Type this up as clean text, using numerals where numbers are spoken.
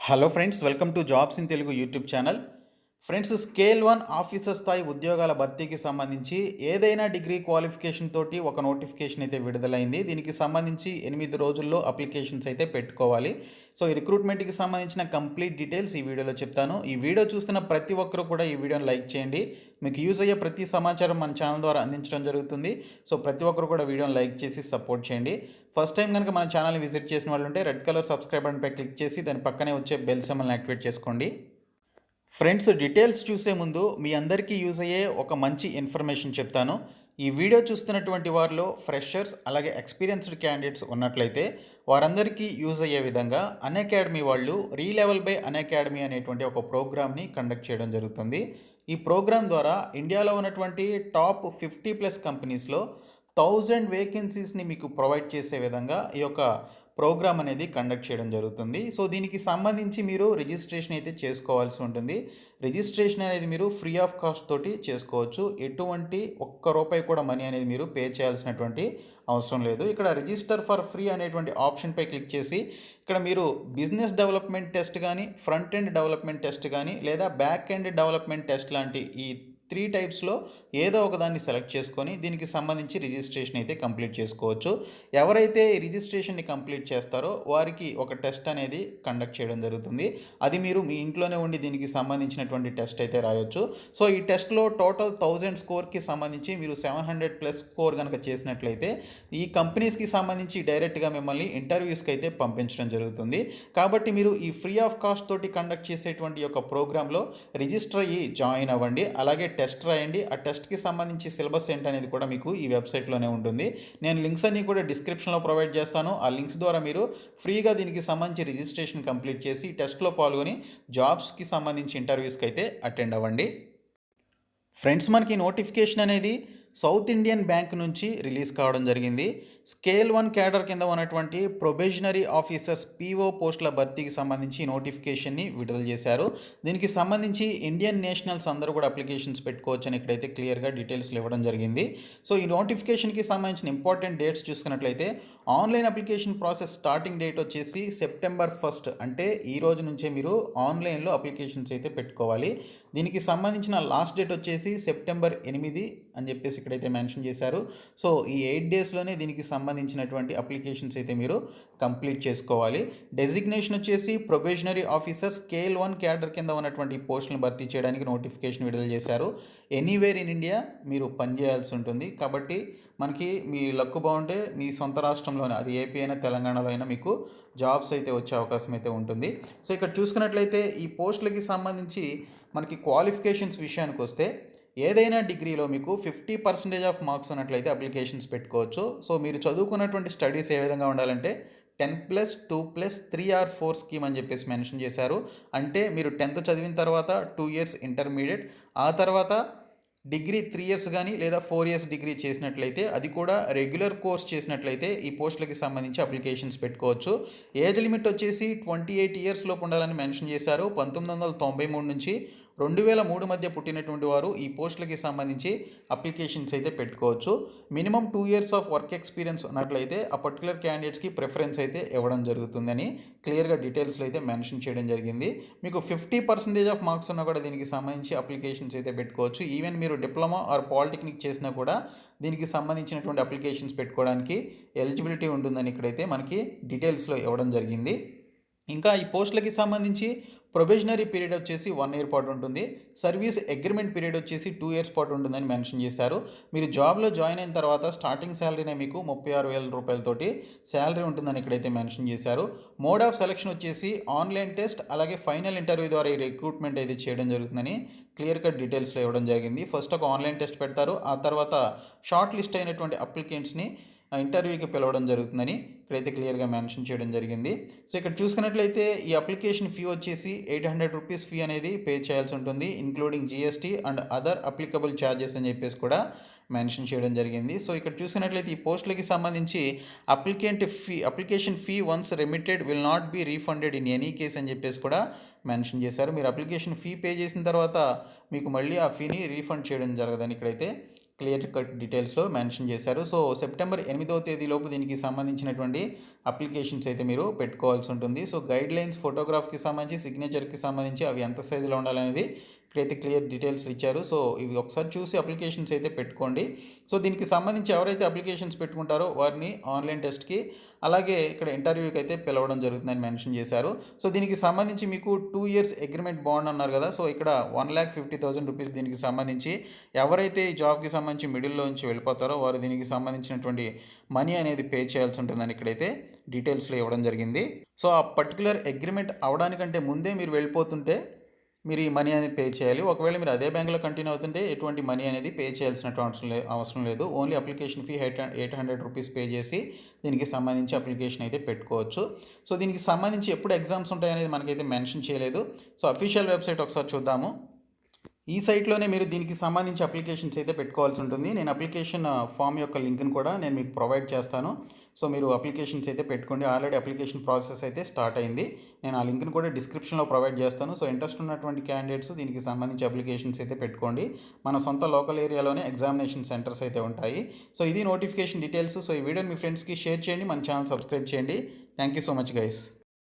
Hello friends, welcome to jobs in Telugu YouTube channel. Friends, scale 1 officer స్థాయి ఉద్యోగాల భర్తీకి సంబంధించి ఏదైనా డిగ్రీ క్వాలిఫికేషన్ తోటి ఒక నోటిఫికేషన్ అయితే విడుదలైంది. దీనికి సంబంధించి 8 రోజుల్లో అప్లికేషన్స్ అయితే పెట్టుకోవాలి. సో ఈ రిక్రూట్మెంట్కి సంబంధించిన కంప్లీట్ డీటెయిల్స్ ఈ వీడియోలో చెప్తాను. ఈ వీడియో చూస్తున్న ప్రతి ఒక్కరు కూడా ఈ వీడియోని లైక్ చేయండి. మీకు యూజ్ అయ్యే ప్రతి సమాచారం మన ఛానల్ ద్వారా అందించడం జరుగుతుంది. సో ప్రతి ఒక్కరు కూడా వీడియోని లైక్ చేసి సపోర్ట్ చేయండి. ఫస్ట్ టైం కనుక మన ఛానల్ని విజిట్ చేసిన వాళ్ళు ఉంటే రెడ్ కలర్ సబ్స్క్రైబ్ బటన్పై క్లిక్ చేసి దాని పక్కనే వచ్చే బెల్ సింబల్ని యాక్టివేట్ చేసుకోండి. ఫ్రెండ్స్, డీటెయిల్స్ చూసే ముందు మీ అందరికీ యూజ్ అయ్యే ఒక మంచి ఇన్ఫర్మేషన్ చెప్తాను. ఈ వీడియో చూస్తున్నటువంటి వారిలో ఫ్రెషర్స్ అలాగే ఎక్స్పీరియన్స్డ్ క్యాండిడేట్స్ ఉన్నట్లయితే వారందరికీ యూజ్ అయ్యే విధంగా అన్అకాడమీ వాళ్ళు రీలెవెల్ బై అన్అకాడమీ అనేటువంటి ఒక ప్రోగ్రామ్ని కండక్ట్ చేయడం జరుగుతుంది. ఈ ప్రోగ్రామ్ ద్వారా ఇండియాలో ఉన్నటువంటి టాప్ 50+ కంపెనీస్లో 1000 వేకెన్సీస్ని మీకు ప్రొవైడ్ చేసే విధంగా ఈ యొక్క ప్రోగ్రామ్ అనేది కండక్ట్ చేయడం జరుగుతుంది. సో దీనికి సంబంధించి మీరు రిజిస్ట్రేషన్ అయితే చేసుకోవాల్సి ఉంటుంది. రిజిస్ట్రేషన్ అనేది మీరు ఫ్రీ ఆఫ్ కాస్ట్ తోటి చేసుకోవచ్చు. ఎటువంటి ఒక్క రూపాయి కూడా మనీ అనేది మీరు పే చేయాల్సినటువంటి అవసరం లేదు. ఇక్కడ రిజిస్టర్ ఫర్ ఫ్రీ అనేటువంటి ఆప్షన్పై క్లిక్ చేసి ఇక్కడ మీరు బిజినెస్ డెవలప్మెంట్ టెస్ట్ కానీ, ఫ్రంట్ ఎండ్ డెవలప్మెంట్ టెస్ట్ కానీ, లేదా బ్యాక్ ఎండ్ డెవలప్మెంట్ టెస్ట్ లాంటి ఈ 3 టైప్స్లో ఏదో ఒకదాన్ని సెలెక్ట్ చేసుకొని దీనికి సంబంధించి రిజిస్ట్రేషన్ అయితే కంప్లీట్ చేసుకోవచ్చు. ఎవరైతే ఈ రిజిస్ట్రేషన్ని కంప్లీట్ చేస్తారో వారికి ఒక టెస్ట్ అనేది కండక్ట్ చేయడం జరుగుతుంది. అది మీరు మీ ఇంట్లోనే ఉండి దీనికి సంబంధించినటువంటి టెస్ట్ అయితే రాయొచ్చు. సో ఈ టెస్ట్లో టోటల్ 1000 స్కోర్కి సంబంధించి మీరు 700+ స్కోర్ కనుక చేసినట్లయితే ఈ కంపెనీస్కి సంబంధించి డైరెక్ట్గా మిమ్మల్ని ఇంటర్వ్యూస్కి అయితే పంపించడం జరుగుతుంది. కాబట్టి మీరు ఈ ఫ్రీ ఆఫ్ కాస్ట్ తోటి కండక్ట్ చేసేటువంటి యొక్క ప్రోగ్రాంలో రిజిస్టర్ అయ్యి జాయిన్ అవ్వండి. అలాగే టెస్ట్ రాయండి. ఆ టెస్ట్కి సంబంధించి సిలబస్ ఏంటనేది కూడా మీకు ఈ వెబ్సైట్లోనే ఉంటుంది. నేను లింక్స్ అన్నీ కూడా డిస్క్రిప్షన్లో ప్రొవైడ్ చేస్తాను. ఆ లింక్స్ ద్వారా మీరు ఫ్రీగా దీనికి సంబంధించి రిజిస్ట్రేషన్ కంప్లీట్ చేసి టెస్ట్లో పాల్గొని జాబ్స్కి సంబంధించి ఇంటర్వ్యూస్కి అయితే అటెండ్ అవ్వండి. ఫ్రెండ్స్, మనకి నోటిఫికేషన్ అనేది సౌత్ ఇండియన్ బ్యాంక్ నుంచి రిలీజ్ కావడం జరిగింది. స్కేల్ 1 క్యాడర్ కింద ఉన్నటువంటి ప్రొబేషనరీ ఆఫీసర్స్ పీఓ పోస్టుల భర్తీకి సంబంధించి నోటిఫికేషన్ని విడుదల చేశారు. దీనికి సంబంధించి ఇండియన్ నేషనల్స్ అందరూ కూడా అప్లికేషన్స్ పెట్టుకోవచ్చు అని ఇక్కడైతే క్లియర్గా డీటెయిల్స్లు ఇవ్వడం జరిగింది. సో ఈ నోటిఫికేషన్కి సంబంధించిన ఇంపార్టెంట్ డేట్స్ చూసుకున్నట్లయితే online application process starting date వచ్చేసి సెప్టెంబర్ 1 అంటే ఈ రోజు నుంచే మీరు ఆన్లైన్లో అప్లికేషన్స్ అయితే పెట్టుకోవాలి. దీనికి సంబంధించిన లాస్ట్ డేట్ వచ్చేసి సెప్టెంబర్ 8 అని చెప్పేసి ఇక్కడైతే మెన్షన్ చేశారు. సో ఈ 8 డేస్లోనే దీనికి సంబంధించినటువంటి అప్లికేషన్స్ అయితే మీరు కంప్లీట్ చేసుకోవాలి. డెసిగ్నేషన్ వచ్చేసి ప్రొబేషనరీ ఆఫీసర్ స్కేల్ 1 క్యాడర్ కింద ఉన్నటువంటి పోస్టులను భర్తీ చేయడానికి నోటిఫికేషన్ విడుదల చేశారు. ఎనీవేర్ ఇన్ ఇండియా మీరు పనిచేయాల్సి ఉంటుంది. కాబట్టి మనకి మీ లక్కు బాగుంటే మీ సొంత రాష్ట్రంలోనే, అది ఏపీ అయినా తెలంగాణలో అయినా మీకు జాబ్స్ అయితే వచ్చే అవకాశం అయితే ఉంటుంది. సో ఇక్కడ చూసుకున్నట్లయితే ఈ పోస్టులకి సంబంధించి మనకి క్వాలిఫికేషన్స్ విషయానికి వస్తే ఏదైనా డిగ్రీలో మీకు 50% ఆఫ్ మార్క్స్ ఉన్నట్లయితే అప్లికేషన్స్ పెట్టుకోవచ్చు. సో మీరు చదువుకున్నటువంటి స్టడీస్ ఏ విధంగా ఉండాలంటే 10+2+3 or 4 స్కీమ్ అని చెప్పేసి మెన్షన్ చేశారు. అంటే మీరు 10th చదివిన తర్వాత 2 years ఇంటర్మీడియట్, ఆ తర్వాత డిగ్రీ 3 years కానీ లేదా 4 years డిగ్రీ చేసినట్లయితే, అది కూడా రెగ్యులర్ కోర్స్ చేసినట్లయితే ఈ పోస్టులకి సంబంధించి అప్లికేషన్స్ పెట్టుకోవచ్చు. ఏజ్ లిమిట్ వచ్చేసి 28 years లోపు ఉండాలని మెన్షన్ చేశారు. 1993 నుంచి 2003 మధ్య పుట్టినటువంటి వారు ఈ పోస్టులకి సంబంధించి అప్లికేషన్స్ అయితే పెట్టుకోవచ్చు. Minimum 2 years of work experience ఉన్నట్లయితే ఆ పర్టికులర్ క్యాండిడేట్స్కి ప్రిఫరెన్స్ అయితే ఇవ్వడం జరుగుతుందని క్లియర్గా డీటెయిల్స్లో అయితే మెన్షన్ చేయడం జరిగింది. మీకు 50% ఆఫ్ మార్క్స్ ఉన్నా కూడా దీనికి సంబంధించి అప్లికేషన్స్ అయితే పెట్టుకోవచ్చు. ఈవెన్ మీరు డిప్లొమా ఆర్ పాలిటెక్నిక్ చేసినా కూడా దీనికి సంబంధించినటువంటి అప్లికేషన్స్ పెట్టుకోవడానికి ఎలిజిబిలిటీ ఉంటుందని ఇక్కడైతే మనకి డీటెయిల్స్లో ఇవ్వడం జరిగింది. ఇంకా ఈ పోస్టులకి సంబంధించి ప్రొబేషనరీ పీరియడ్ వచ్చేసి 1 year పాటు ఉంటుంది. సర్వీస్ అగ్రిమెంట్ పీరియడ్ వచ్చేసి 2 years పాటు ఉంటుందని మెన్షన్ చేశారు. మీరు జాబ్లో జాయిన్ అయిన తర్వాత స్టార్టింగ్ శాలరీనే మీకు 36,000 రూపాయలతోటి శాలరీ ఉంటుందని ఇక్కడైతే మెన్షన్ చేశారు. మోడ్ ఆఫ్ సెలక్షన్ వచ్చేసి ఆన్లైన్ టెస్ట్ అలాగే ఫైనల్ ఇంటర్వ్యూ ద్వారా ఈ రిక్రూట్మెంట్ అయితే చేయడం జరుగుతుందని క్లియర్ కట్ డీటెయిల్స్లో ఇవ్వడం జరిగింది. ఫస్ట్ ఒక ఆన్లైన్ టెస్ట్ పెడతారు. ఆ తర్వాత షార్ట్ లిస్ట్ అయినటువంటి అప్లికెంట్స్ని ఇంటర్వ్యూకి పిలవడం జరుగుతుందని ఇక్కడైతే క్లియర్గా మెన్షన్ చేయడం జరిగింది. సో ఇక్కడ చూసుకున్నట్లయితే ఈ అప్లికేషన్ ఫీ వచ్చేసి 800 రూపీస్ ఫీ అనేది పే చేయాల్సి ఉంటుంది, including GST and other applicable charges అని చెప్పేసి కూడా మెన్షన్ చేయడం జరిగింది. సో ఇక్కడ చూసినట్లయితే ఈ పోస్టులకి సంబంధించి application fee once remitted will not be refunded in any case అని చెప్పేసి కూడా మెన్షన్ చేశారు. మీరు అప్లికేషన్ ఫీ పే చేసిన తర్వాత మీకు మళ్ళీ ఆ ఫీని రీఫండ్ చేయడం జరగదని ఇక్కడైతే క్లియర్ కట్ డీటెయిల్స్లో మెన్షన్ చేశారు. సో సెప్టెంబర్ 8వ తేదీలోపు దీనికి సంబంధించినటువంటి అప్లికేషన్స్ అయితే మీరు పెట్టుకోవాల్సి ఉంటుంది. సో గైడ్లైన్స్ ఫోటోగ్రాఫ్కి సంబంధించి, సిగ్నేచర్కి సంబంధించి అవి ఎంత సైజులో ఉండాలనేది ఇక్కడైతే క్లియర్ డీటెయిల్స్ ఇచ్చారు. సో ఇవి ఒకసారి చూసి అప్లికేషన్స్ అయితే పెట్టుకోండి. సో దీనికి సంబంధించి ఎవరైతే అప్లికేషన్స్ పెట్టుకుంటారో వారిని ఆన్లైన్ టెస్ట్కి, అలాగే ఇక్కడ ఇంటర్వ్యూకి అయితే పిలవడం జరుగుతుందని మెన్షన్ చేశారు. సో దీనికి సంబంధించి మీకు 2 ఇయర్స్ అగ్రిమెంట్ బాండ్ అన్నారు కదా. సో ఇక్కడ 1,50,000 రూపీస్ దీనికి సంబంధించి ఎవరైతే ఈ జాబ్కి సంబంధించి మిడిల్లో నుంచి వెళ్ళిపోతారో వారు దీనికి సంబంధించినటువంటి మనీ అనేది పే చేయాల్సి ఉంటుందని ఇక్కడైతే డీటెయిల్స్లో ఇవ్వడం జరిగింది. సో ఆ పర్టికులర్ అగ్రిమెంట్ అవడానికంటే ముందే మీరు వెళ్ళిపోతుంటే మీరు ఈ మనీ అనేది పే చేయాలి. ఒకవేళ మీరు అదే బ్యాంక్లో కంటిన్యూ అవుతుంటే ఎటువంటి మనీ అనేది పే చేయాల్సినటువంటి అవసరం లేదు. Only application fee 800 rupees pay చేసి దీనికి సంబంధించి అప్లికేషన్ అయితే పెట్టుకోవచ్చు. సో దీనికి సంబంధించి ఎప్పుడు ఎగ్జామ్స్ ఉంటాయనేది మనకైతే మెన్షన్ చేయలేదు. సో అఫీషియల్ వెబ్సైట్ ఒకసారి చూద్దాము. ఈ సైట్లోనే మీరు దీనికి సంబంధించి అప్లికేషన్స్ అయితే పెట్టుకోవాల్సి ఉంటుంది. నేను అప్లికేషన్ ఫామ్ యొక్క లింక్ని కూడా నేను మీకు ప్రొవైడ్ చేస్తాను. సో మీరు అప్లికేషన్స్ అయితే పెట్టుకోండి. ఆల్రెడీ అప్లికేషన్ ప్రాసెస్ అయితే స్టార్ట్ అయింది. నేను ఆ లింక్ని కూడా డిస్క్రిప్షన్లో ప్రొవైడ్ చేస్తాను. సో ఇంట్రెస్ట్ ఉన్నటువంటి క్యాండిడేట్స్ దీనికి సంబంధించి అప్లికేషన్స్ అయితే పెట్టుకోండి. మన సొంత లోకల్ ఏరియాలోనే ఎగ్జామినేషన్ సెంటర్స్ అయితే ఉంటాయి. సో ఇది నోటిఫికేషన్ డీటెయిల్స్. సో ఈ వీడియోని మీ ఫ్రెండ్స్కి షేర్ చేయండి. మన ఛానల్ సబ్స్క్రైబ్ చేయండి. Thank you so much guys.